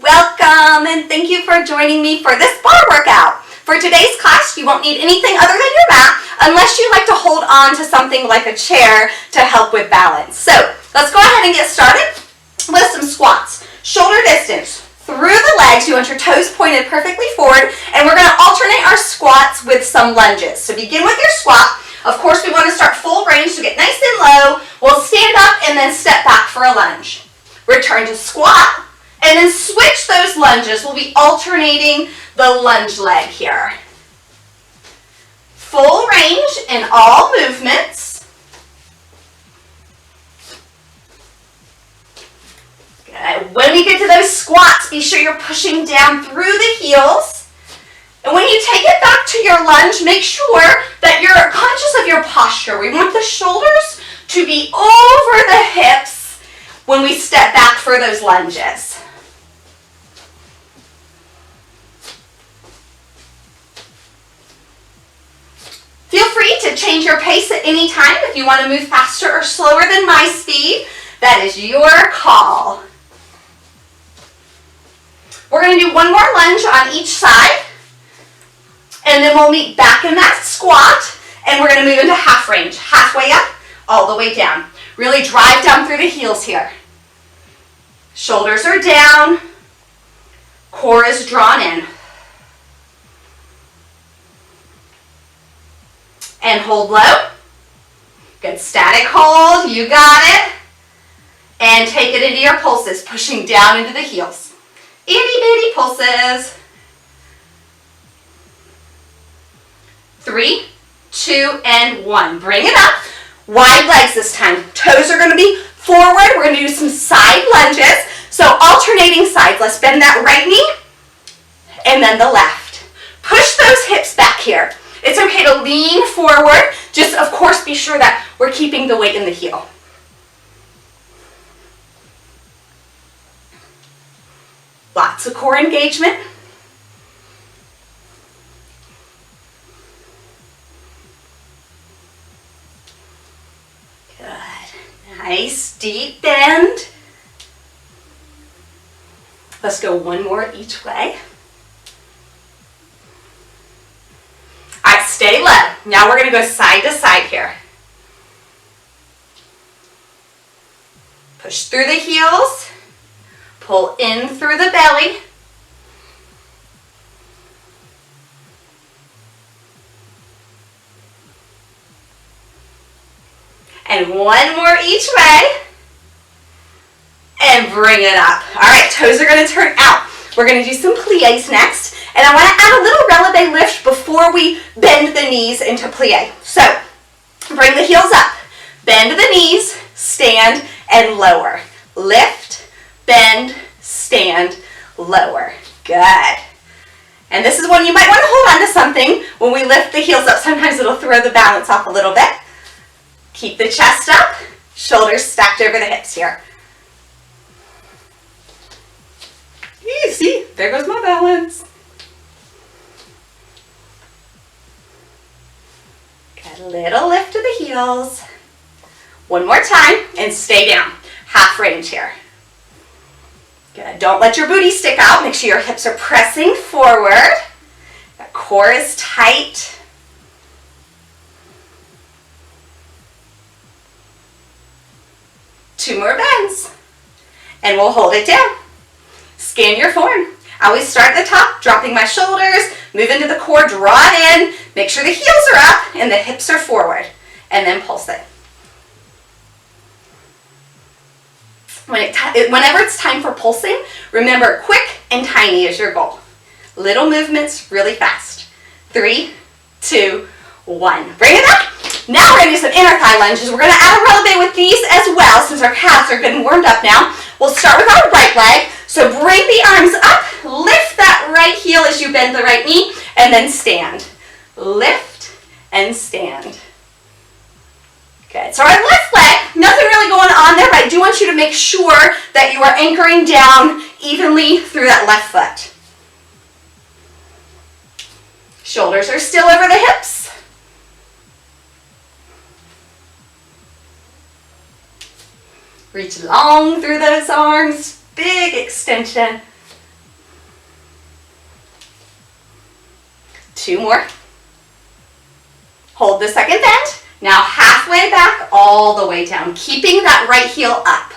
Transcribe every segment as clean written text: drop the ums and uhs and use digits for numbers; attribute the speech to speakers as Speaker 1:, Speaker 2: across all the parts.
Speaker 1: Welcome and thank you for joining me for this bar workout. For today's class, you won't need anything other than your mat unless you like to hold on to something like a chair to help with balance. So let's go ahead and get started with some squats. Shoulder distance through the legs. You want your toes pointed perfectly forward, and we're going to alternate our squats with some lunges. So begin with your squat. Of course, we want to start full range, so get nice and low. We'll stand up and then step back for a lunge. Return to squat, and then switch those lunges. We'll be alternating the lunge leg here. Full range in all movements. Good. When we get to those squats, be sure you're pushing down through the heels. And when you take it back to your lunge, make sure that you're conscious of your posture. We want the shoulders to be over the hips when we step back for those lunges. Feel free to change your pace at any time if you want to move faster or slower than my speed. That is your call. We're going to do one more lunge on each side, and then we'll meet back in that squat, and we're going to move into half range, halfway up, all the way down. Really drive down through the heels here. Shoulders are down, core is drawn in. And hold low. Good static hold, you got it. And take it into your pulses, pushing down into the heels. Itty bitty pulses. 3, 2, and 1. Bring it up. Wide legs this time. Toes are going to be forward. We're going to do some side lunges. So alternating sides. Let's bend that right knee and then the left. Push those hips back here. It's okay to lean forward. Just, of course, be sure that we're keeping the weight in the heel. Lots of core engagement. Good. Nice deep bend. Let's go one more each way. Stay low. Now we're going to go side to side here. Push through the heels. Pull in through the belly. And one more each way. And bring it up. All right, toes are going to turn out. We're going to do some pliés next. And I want to add a little releve lift before we bend the knees into plie. So, bring the heels up, bend the knees, stand, and lower. Lift, bend, stand, lower. Good. And this is when you might want to hold on to something when we lift the heels up. Sometimes it'll throw the balance off a little bit. Keep the chest up, shoulders stacked over the hips here. See, there goes my balance. Got a little lift to the heels. One more time and stay down. Half range here. Good. Don't let your booty stick out. Make sure your hips are pressing forward. That core is tight. Two more bends. And we'll hold it down. Scan your form. I always start at the top, dropping my shoulders, move into the core, draw it in, make sure the heels are up and the hips are forward, and then pulse it. Whenever it's time for pulsing, remember quick and tiny is your goal. Little movements, really fast. 3, 2, 1. Bring it up. Now we're going to do some inner thigh lunges. We're going to add a releve with these as well since our calves are getting warmed up now. We'll start with our right leg. So bring the arms up, lift that right heel as you bend the right knee, and then stand. Lift and stand. Good. So our left leg, nothing really going on there, but I do want you to make sure that you are anchoring down evenly through that left foot. Shoulders are still over the hips. Reach long through those arms, big extension. 2 more. Hold the second bend. Now halfway back, all the way down, keeping that right heel up.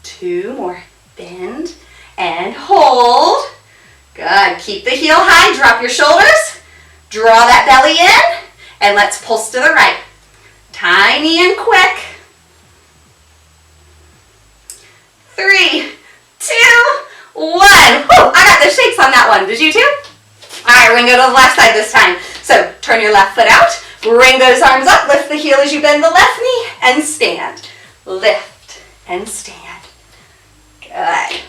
Speaker 1: Two more. Bend and hold. Good. Keep the heel high. Drop your shoulders. Draw that belly in. And let's pulse to the right. Tiny and quick. 3, 2, 1. Whew, I got the shakes on that one. Did you too? All right, we're going to go to the left side this time. So turn your left foot out. Bring those arms up. Lift the heel as you bend the left knee and stand. Lift and stand. Good.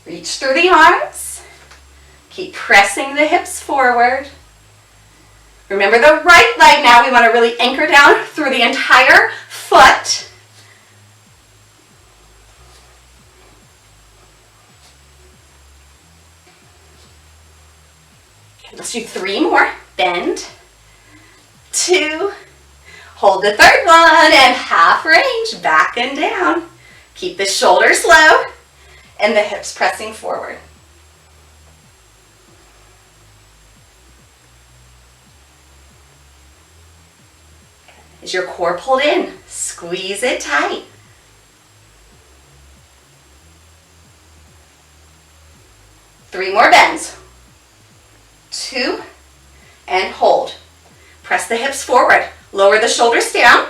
Speaker 1: Reach through the arms. Keep pressing the hips forward. Remember the right leg now. We want to really anchor down through the entire foot. Let's do 3 more. Bend. 2. Hold the third one and half range. Back and down. Keep the shoulders low and the hips pressing forward. Is your core pulled in? Squeeze it tight. 3 more bends. 2 and hold. Press the hips forward. Lower the shoulders down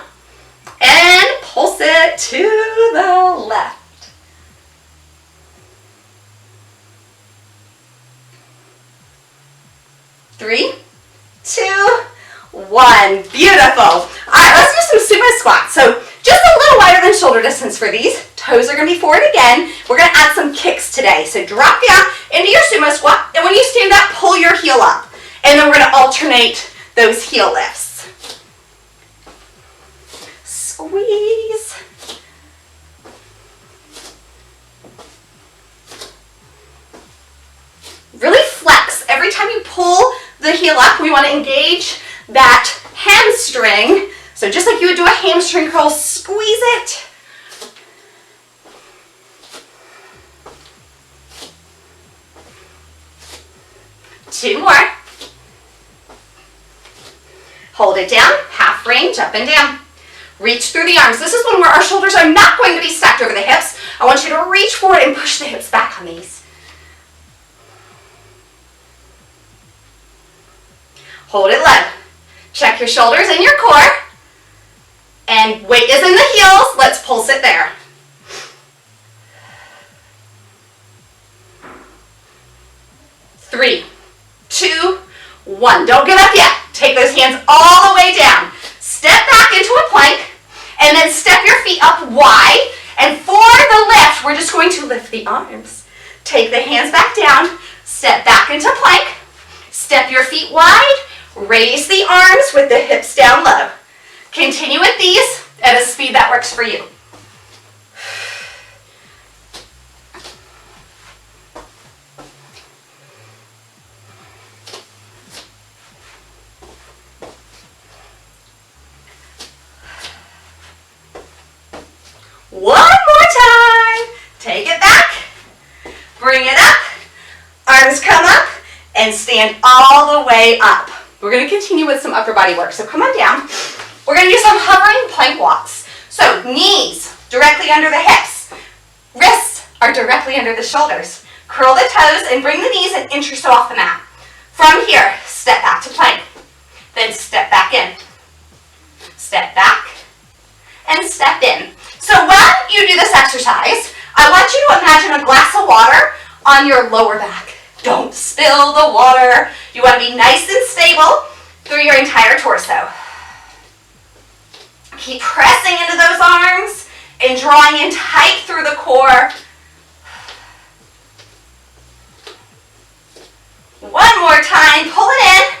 Speaker 1: and pulse it to the left. 3, 2, 1. Beautiful. All right, let's do some sumo squats. So just a little wider than shoulder distance for these. Toes are going to be forward again. We're going to add some kicks today. So drop down into your sumo squat. And when you stand up, pull your heel up. And then we're going to alternate those heel lifts. Squeeze. Really flex. Every time you pull the heel up, we want to engage that hamstring. So just like you would do a hamstring curl, squeeze it. Two more. Hold it down, half range, up and down. Reach through the arms. This is one where our shoulders are not going to be stacked over the hips. I want you to reach forward and push the hips back on these. Hold it low. Check your shoulders and your core. And weight is in the heels. Let's pulse it there. Three, 2, 1. Don't give up yet. Take those hands all the way down. Step back into a plank and then step your feet up wide. And for the lift, we're just going to lift the arms. Take the hands back down. Step back into plank. Step your feet wide. Raise the arms with the hips down low. Continue with these at a speed that works for you. One more time. Take it back. Bring it up. Arms come up and stand all the way up. We're going to continue with some upper body work. So come on down. We're going to do some hovering plank walks. So knees directly under the hips. Wrists are directly under the shoulders. Curl the toes and bring the knees an inch or so off the mat. From here, step back to plank. Then step back in. Step back and step in. So when you do this exercise, I want you to imagine a glass of water on your lower back. Don't spill the water. You want to be nice and stable through your entire torso. Keep pressing into those arms and drawing in tight through the core. One more time, pull it in,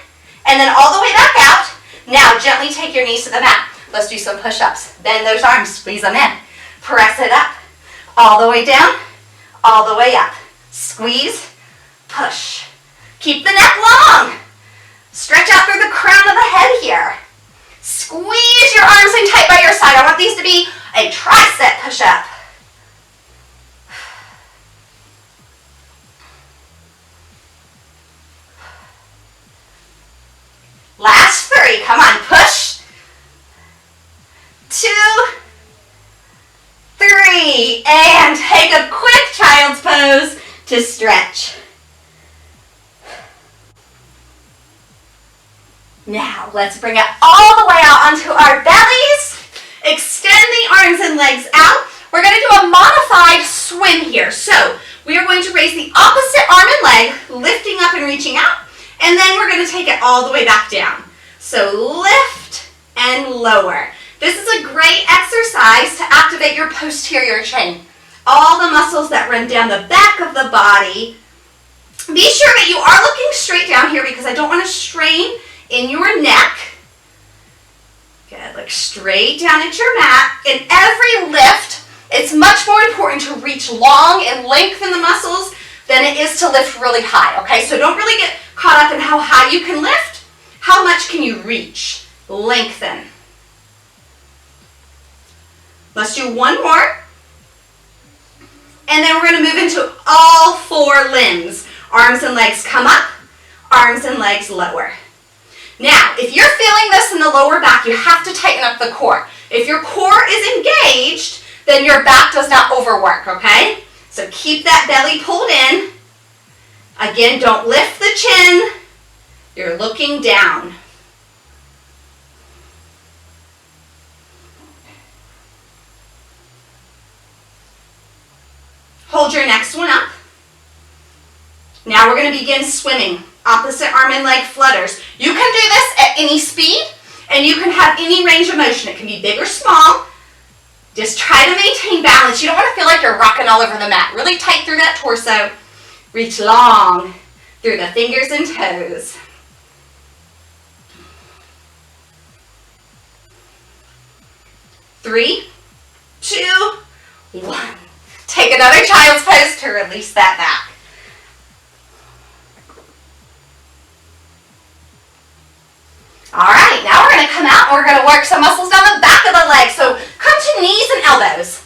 Speaker 1: and then all the way back out. Now gently take your knees to the mat. Let's do some push-ups. Bend those arms, squeeze them in. Press it up, all the way down, all the way up. Squeeze, push. Keep the neck long. Stretch out through the crown of the head here. Squeeze your arms in tight by your side. I want these to be a tricep push-up. Last 3. Come on, push. 2, 3. And take a quick child's pose to stretch. Now, let's bring it all the way out onto our bellies. Extend the arms and legs out. We're going to do a modified swim here. So, we are going to raise the opposite arm and leg, lifting up and reaching out. And then we're going to take it all the way back down. So, lift and lower. This is a great exercise to activate your posterior chain. All the muscles that run down the back of the body. Be sure that you are looking straight down here because I don't want to strain in your neck. Good, look straight down at your mat. In every lift, it's much more important to reach long and lengthen the muscles than it is to lift really high, okay? So don't really get caught up in how high you can lift. How much can you reach? Lengthen. Let's do one more. And then we're going to move into all 4 limbs. Arms and legs come up, arms and legs lower. Now, if you're feeling this in the lower back, you have to tighten up the core. If your core is engaged, then your back does not overwork, okay? So keep that belly pulled in. Again, don't lift the chin. You're looking down. Hold your next one up. Now we're going to begin swimming. Opposite arm and leg flutters. You can do this at any speed, and you can have any range of motion. It can be big or small. Just try to maintain balance. You don't want to feel like you're rocking all over the mat. Really tight through that torso. Reach long through the fingers and toes. Three, 2, 1. Take another child's pose to release that back. All right, now we're going to come out and we're going to work some muscles down the back of the leg. So come to knees and elbows.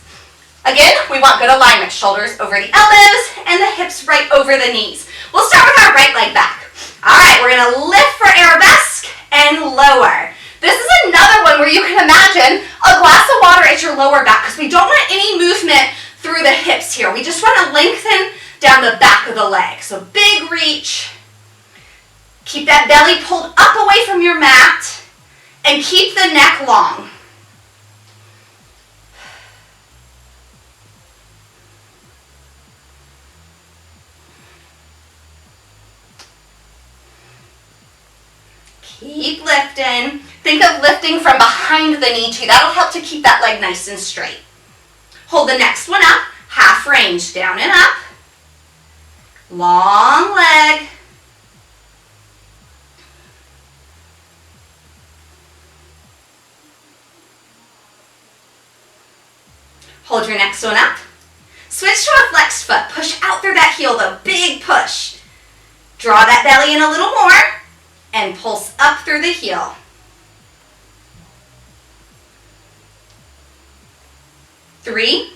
Speaker 1: Again, we want good alignment. Shoulders over the elbows and the hips right over the knees. We'll start with our right leg back. All right, we're going to lift for arabesque and lower. This is another one where you can imagine a glass of water at your lower back because we don't want any movement through the hips here. We just want to lengthen down the back of the leg. So big reach. Keep that belly pulled up away from your mat and keep the neck long. Keep lifting. Think of lifting from behind the knee too. That'll help to keep that leg nice and straight. Hold the next one up, half range, down and up. Long leg. Hold your next one up. Switch to a flexed foot. Push out through that heel though. Big push. Draw that belly in a little more and pulse up through the heel. Three,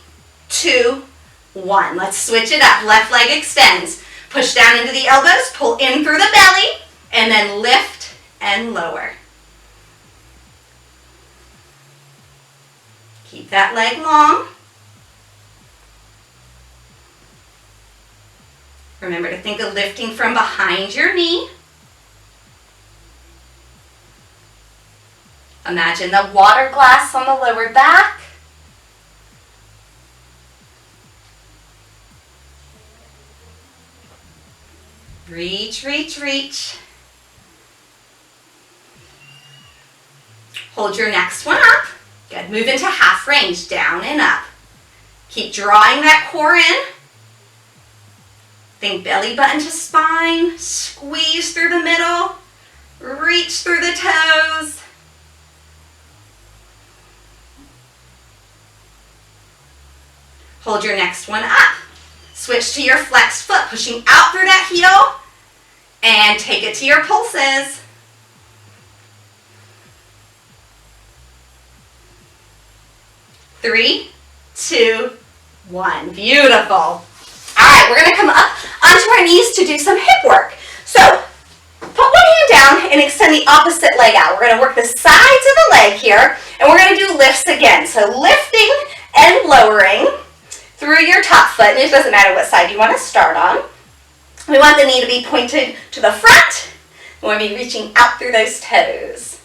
Speaker 1: 2, 1. Let's switch it up. Left leg extends. Push down into the elbows. Pull in through the belly and then lift and lower. Keep that leg long. Remember to think of lifting from behind your knee. Imagine the water glass on the lower back. Reach, reach, reach. Hold your next one up. Good. Move into half range, down and up. Keep drawing that core in. Think belly button to spine. Squeeze through the middle. Reach through the toes. Hold your next one up. Switch to your flexed foot, pushing out through that heel. And take it to your pulses. 3, 2, 1. Beautiful. All right, we're gonna come up onto our knees to do some hip work. So put one hand down and extend the opposite leg out. We're gonna work the sides of the leg here, and we're gonna do lifts again. So lifting and lowering through your top foot, and it doesn't matter what side you wanna start on. We want the knee to be pointed to the front. We want to be reaching out through those toes.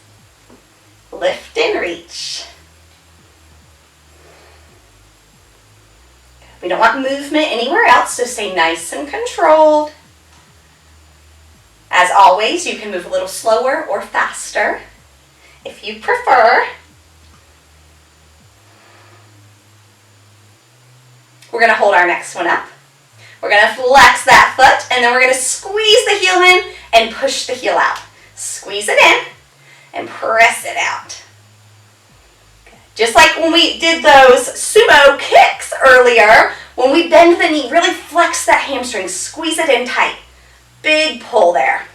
Speaker 1: Lift and reach. We don't want movement anywhere else, so stay nice and controlled. As always, you can move a little slower or faster if you prefer. We're going to hold our next one up. We're going to flex that foot, and then we're going to squeeze the heel in and push the heel out. Squeeze it in and press it out. Just like when we did those sumo kicks earlier, when we bend the knee, really flex that hamstring, squeeze it in tight. Big pull there.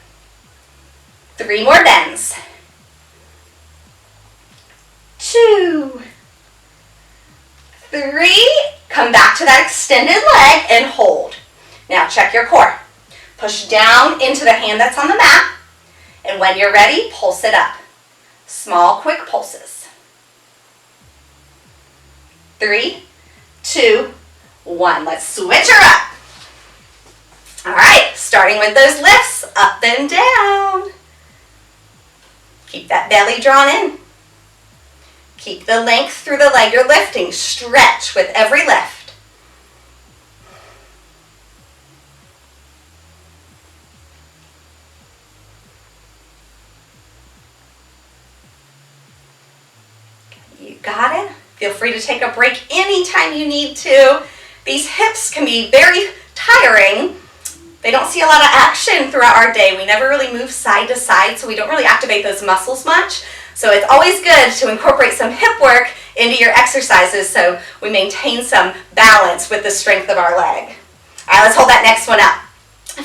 Speaker 1: 3 more bends. 2, 3, come back to that extended leg and hold. Now check your core. Push down into the hand that's on the mat, and when you're ready, pulse it up. Small, quick pulses. 3, 2, 1. Let's switch her up. All right, starting with those lifts, up and down. Keep that belly drawn in. Keep the length through the leg you're lifting. Stretch with every lift. You got it. Feel free to take a break anytime you need to. These hips can be very tiring. They don't see a lot of action throughout our day. We never really move side to side, so we don't really activate those muscles much. So it's always good to incorporate some hip work into your exercises so we maintain some balance with the strength of our leg. All right, let's hold that next one up.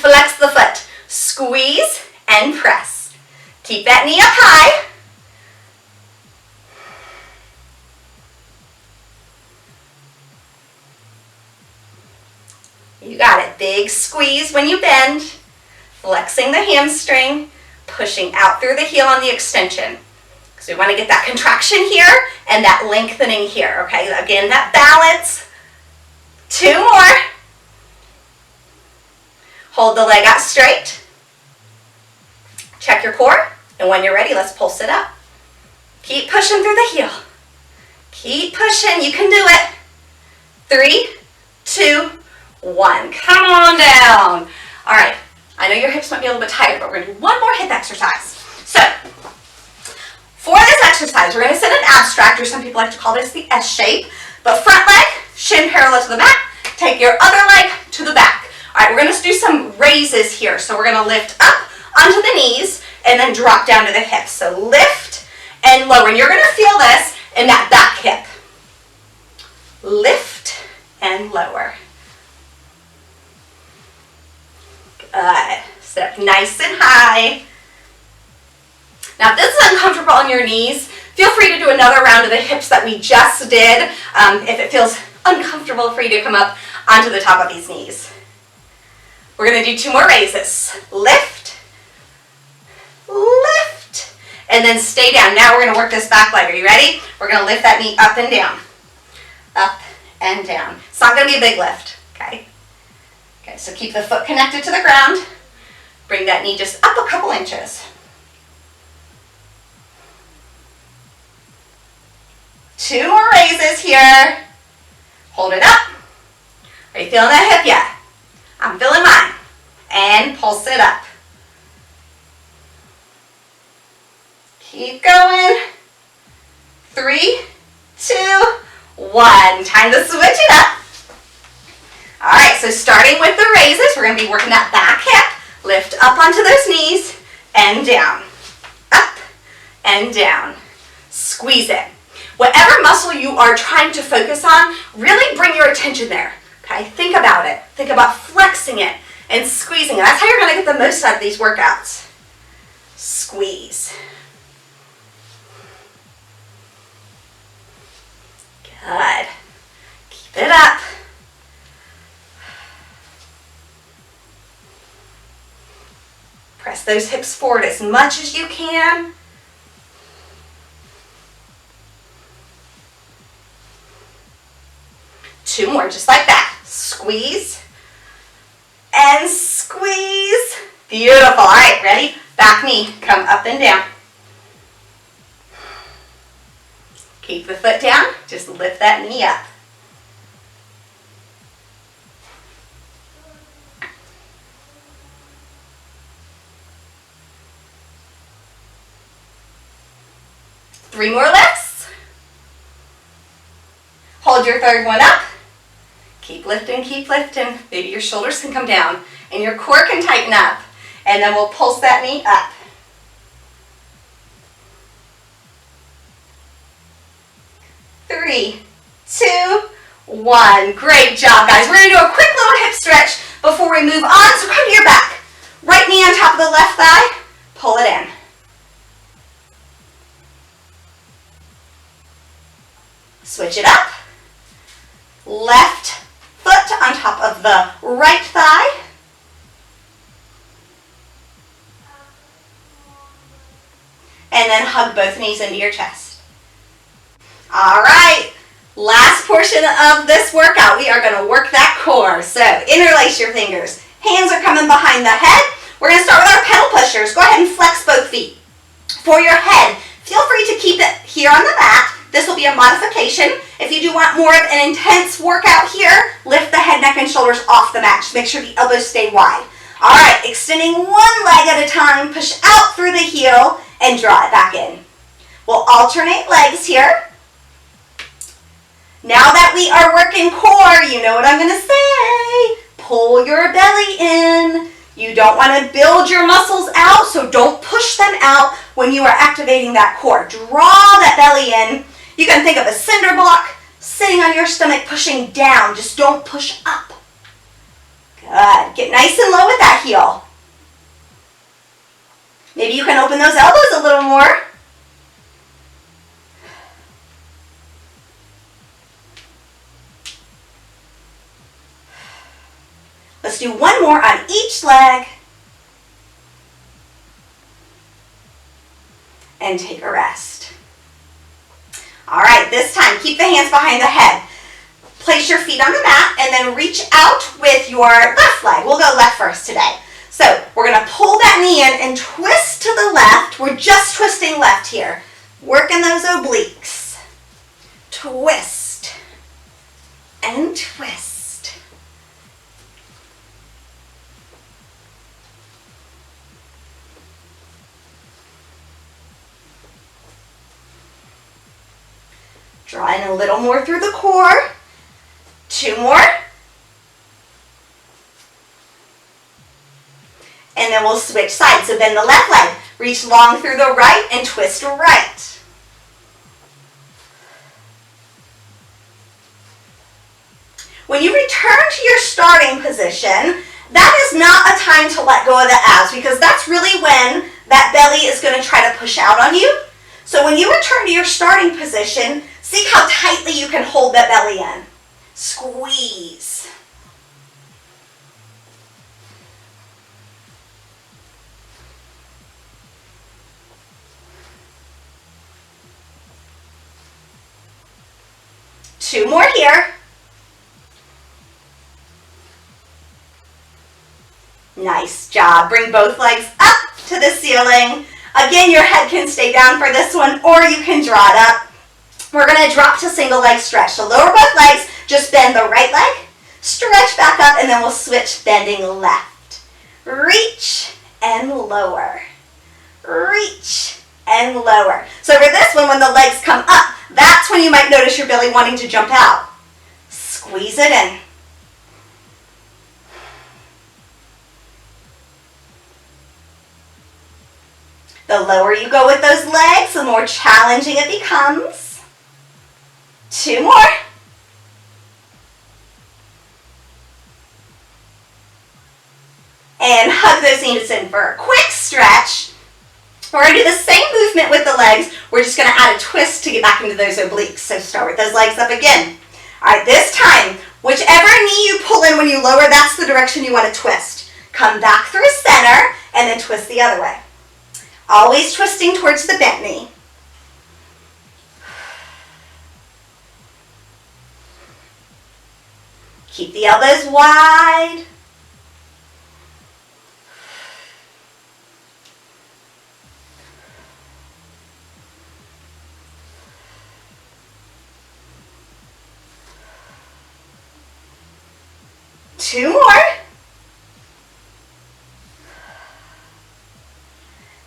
Speaker 1: Flex the foot. Squeeze and press. Keep that knee up high. You got it. Big squeeze when you bend, flexing the hamstring, pushing out through the heel on the extension. So we want to get that contraction here and that lengthening here, okay? Again, that balance. 2 more. Hold the leg out straight. Check your core, and when you're ready, let's pulse it up. Keep pushing through the heel. Keep pushing. You can do it. 3, 2, 1. Come on down. All right. I know your hips might be a little bit tired, but we're going to do one more hip exercise. So, for this exercise, we're going to sit in abstract, or some people like to call this the S shape. But front leg, shin parallel to the mat. Take your other leg to the back. All right, we're going to do some raises here. So we're going to lift up onto the knees and then drop down to the hips. So lift and lower. And you're going to feel this in that back hip. Lift and lower. Good. Sit up nice and high. Now, if this is uncomfortable on your knees, feel free to do another round of the hips that we just did. If it feels uncomfortable for you to come up onto the top of these knees. We're going to do 2 more raises. Lift, lift, and then stay down. Now we're going to work this back leg. Are you ready? We're going to lift that knee up and down. Up and down. It's not going to be a big lift, okay? Okay, so keep the foot connected to the ground. Bring that knee just up a couple inches. 2 more raises here. Hold it up. Are you feeling that hip yet? I'm feeling mine. And pulse it up. Keep going. 3, 2, 1. Time to switch it up. All right, so starting with the raises, we're going to be working that back hip. Lift up onto those knees and down. Up and down. Squeeze it. Whatever muscle you are trying to focus on, really bring your attention there. Okay, think about it. Think about flexing it and squeezing it. That's how you're going to get the most out of these workouts. Squeeze. Good. Keep it up. Press those hips forward as much as you can. Two more, just like that. Squeeze and squeeze. Beautiful. All right, ready? Back knee, come up and down. Keep the foot down, just lift that knee up. Three more lifts. Hold your third one up. Keep lifting, keep lifting. Maybe your shoulders can come down and your core can tighten up. And then we'll pulse that knee up. Three, two, one. Great job, guys. We're going to do a quick little hip stretch before we move on. So come to your back. Right knee on top of the left thigh. Pull it in. Switch it up. Left foot on top of the right thigh. And then hug both knees into your chest. All right, last portion of this workout. We are going to work that core. So interlace your fingers. Hands are coming behind the head. We're going to start with our pedal pushers. Go ahead and flex both feet. For your head, feel free to keep it here on the mat. This will be a modification. If you do want more of an intense workout here, lift the head, neck, and shoulders off the mat. Just make sure the elbows stay wide. All right, extending one leg at a time. Push out through the heel and draw it back in. We'll alternate legs here. Now that we are working core, you know what I'm going to say. Pull your belly in. You don't want to build your muscles out, so don't push them out when you are activating that core. Draw that belly in. You can think of a cinder block sitting on your stomach, pushing down. Just don't push up. Good. Get nice and low with that heel. Maybe you can open those elbows a little more. Let's do one more on each leg. And take a rest. All right, this time, keep the hands behind the head. Place your feet on the mat and then reach out with your left leg. We'll go left first today. So we're going to pull that knee in and twist to the left. We're just twisting left here. Working those obliques. Twist and twist. Draw in a little more through the core. Two more. And then we'll switch sides. So bend the left leg. Reach long through the right and twist right. When you return to your starting position, that is not a time to let go of the abs because that's really when that belly is going to try to push out on you. So when you return to your starting position, see how tightly you can hold that belly in. Squeeze. Two more here. Nice job. Bring both legs up to the ceiling. Again, your head can stay down for this one, or you can draw it up. We're going to drop to single leg stretch. So lower both legs, just bend the right leg, stretch back up, and then we'll switch bending left. Reach and lower. Reach and lower. So for this one, when the legs come up, that's when you might notice your belly wanting to jump out. Squeeze it in. The lower you go with those legs, the more challenging it becomes. Two more. And hug those knees in for a quick stretch. We're going to do the same movement with the legs. We're just going to add a twist to get back into those obliques. So start with those legs up again. All right, this time, whichever knee you pull in when you lower, that's the direction you want to twist. Come back through center and then twist the other way. Always twisting towards the bent knee. Keep the elbows wide. Two more.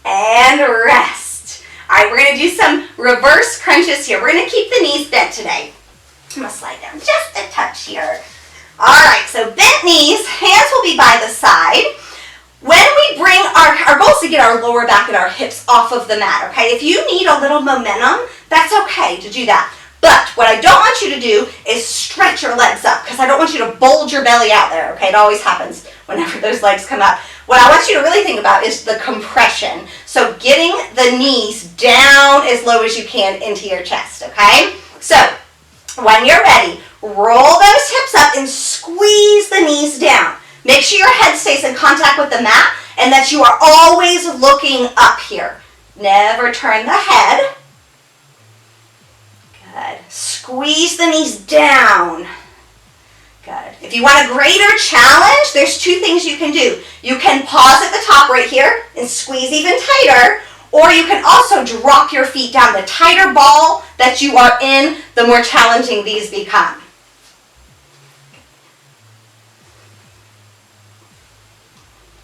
Speaker 1: And rest. All right, we're going to do some reverse crunches here. We're going to keep the knees bent today. I'm going to slide down just a touch here. All right, so bent knees, hands will be by the side. When we bring our goal is to get our lower back and our hips off of the mat, okay? If you need a little momentum, that's okay to do that. But what I don't want you to do is stretch your legs up because I don't want you to bulge your belly out there, okay? It always happens whenever those legs come up. What I want you to really think about is the compression. So getting the knees down as low as you can into your chest, okay? So when you're ready, roll those hips up and squeeze the knees down. Make sure your head stays in contact with the mat and that you are always looking up here. Never turn the head. Good. Squeeze the knees down. Good. If you want a greater challenge, there's two things you can do. You can pause at the top right here and squeeze even tighter, or you can also drop your feet down. The tighter ball that you are in, the more challenging these become.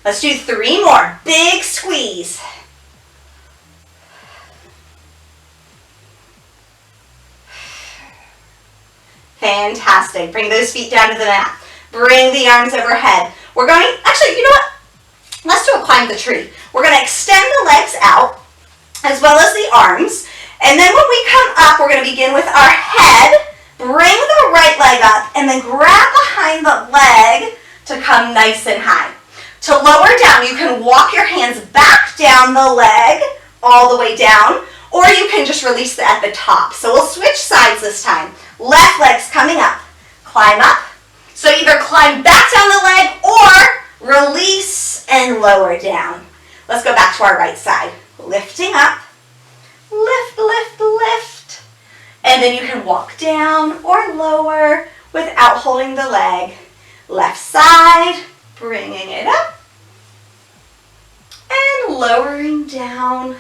Speaker 1: Let's do 3 more. Big squeeze. Fantastic. Bring those feet down to the mat. Bring the arms overhead. We're going, actually, you know what? Let's do a climb the tree. We're going to extend the legs out as well as the arms. And then when we come up, we're going to begin with our head. Bring the right leg up and then grab behind the leg to come nice and high. To lower down, you can walk your hands back down the leg all the way down, or you can just release it at the top. So we'll switch sides this time. Left leg's coming up. Climb up. So either climb back down the leg or release and lower down. Let's go back to our right side. Lifting up. Lift, lift, lift. And then you can walk down or lower without holding the leg. Left side. Bringing it up. And lowering down.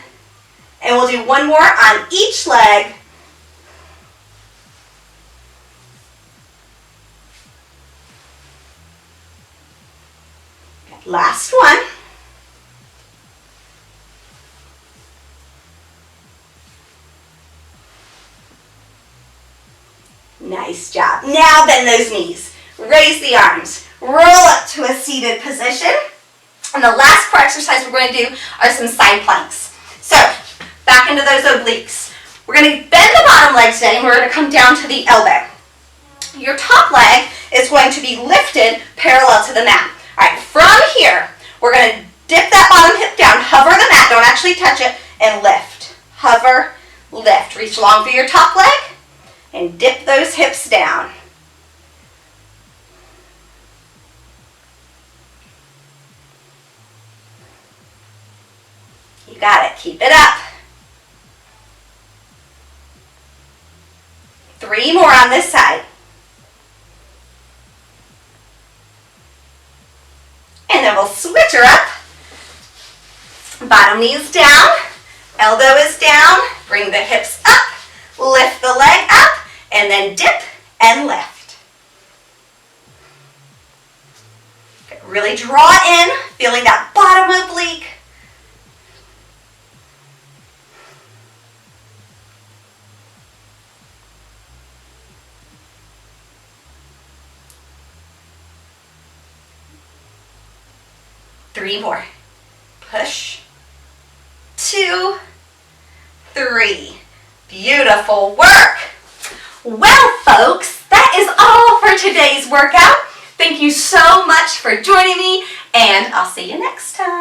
Speaker 1: And we'll do one more on each leg. Last one. Nice job. Now bend those knees. Raise the arms. Roll up to a seated position. And the last core exercise we're going to do are some side planks. So, back into those obliques. We're going to bend the bottom leg today and we're going to come down to the elbow. Your top leg is going to be lifted parallel to the mat. All right, from here, we're going to dip that bottom hip down, hover the mat, don't actually touch it, and lift. Hover, lift. Reach long for your top leg and dip those hips down. You got it. Keep it up. 3 more on this side. And then we'll switch her up. Bottom knee is down, elbow is down, bring the hips up, lift the leg up, and then dip and lift. Okay, really draw in, feeling that bottom oblique. Three more. Push. 2, 3. Beautiful work. Well, folks, that is all for today's workout. Thank you so much for joining me, and I'll see you next time.